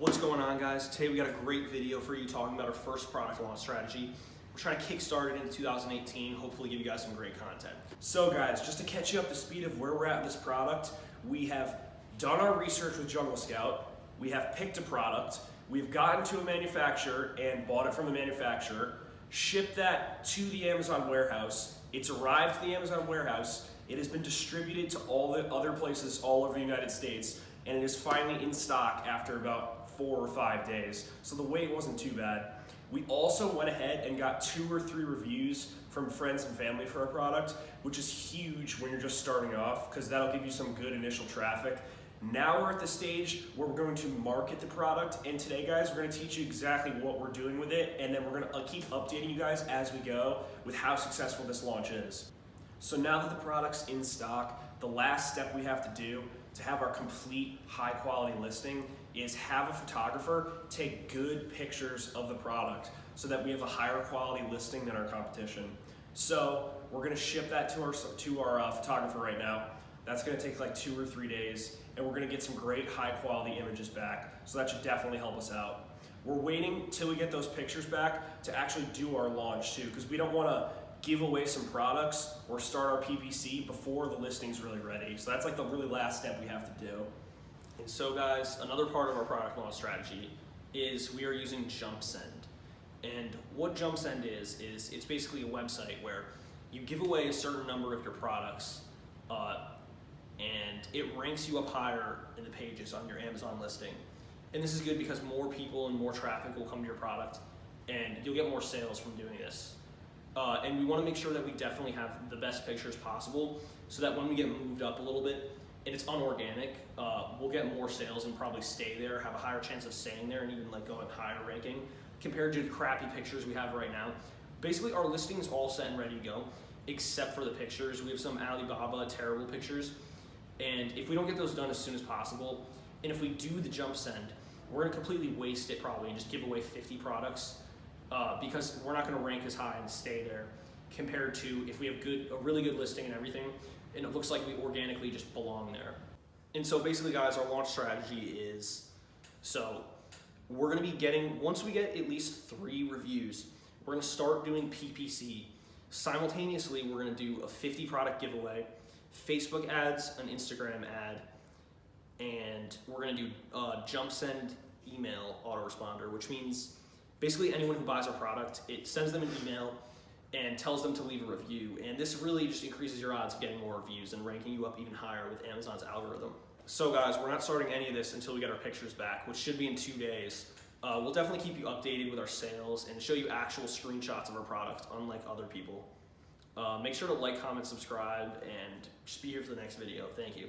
What's going on, guys? Today we got a great video for you talking about our first product launch strategy. We're trying to kickstart it in 2018, hopefully give you guys some great content. So guys, just to catch you up to speed of where we're at with this product, we have done our research with Jungle Scout, we have picked a product, we've gotten to a manufacturer and bought it from the manufacturer, shipped that to the Amazon warehouse, it's arrived to the Amazon warehouse, it has been distributed to all the other places all over the United States, and it is finally in stock after about 4 or 5 days. So the wait wasn't too bad. We also went ahead and got 2 or 3 reviews from friends and family for our product, which is huge when you're just starting off because that'll give you some good initial traffic. Now we're at the stage where we're going to market the product, and today, guys, we're going to teach you exactly what we're doing with it, and then we're going to keep updating you guys as we go with how successful this launch is. So now that the product's in stock, the last step we have to do to have our complete high quality listing is have a photographer take good pictures of the product so that we have a higher quality listing than our competition. So we're gonna ship that to our photographer right now. That's gonna take like 2 or 3 days, and we're gonna get some great high quality images back. So that should definitely help us out. We're waiting till we get those pictures back to actually do our launch too, because we don't wanna give away some products or start our PPC before the listing's really ready. So that's like the really last step we have to do. And so guys, another part of our product launch strategy is we are using JumpSend. And what JumpSend is it's basically a website where you give away a certain number of your products and it ranks you up higher in the pages on your Amazon listing. And this is good because more people and more traffic will come to your product and you'll get more sales from doing this. And we want to make sure that we definitely have the best pictures possible so that when we get moved up a little bit and it's unorganic, we'll get more sales and probably stay there, have a higher chance of staying there and even like going higher ranking compared to the crappy pictures we have right now. Basically, our listing is all set and ready to go except for the pictures. We have some Alibaba terrible pictures, and if we don't get those done as soon as possible, and if we do the JumpSend, we're going to completely waste it probably and just give away 50 products. Because we're not going to rank as high and stay there compared to if we have a really good listing and everything, and it looks like we organically just belong there. And so basically, guys, our launch strategy is, so we're going to be getting, once we get at least 3 reviews, we're going to start doing PPC. Simultaneously, we're going to do a 50 product giveaway, Facebook ads, an Instagram ad, and we're going to do JumpSend email autoresponder, which means basically anyone who buys our product, it sends them an email and tells them to leave a review. And this really just increases your odds of getting more reviews and ranking you up even higher with Amazon's algorithm. So guys, we're not starting any of this until we get our pictures back, which should be in 2 days. We'll definitely keep you updated with our sales and show you actual screenshots of our product, unlike other people. Make sure to like, comment, subscribe, and just be here for the next video. Thank you.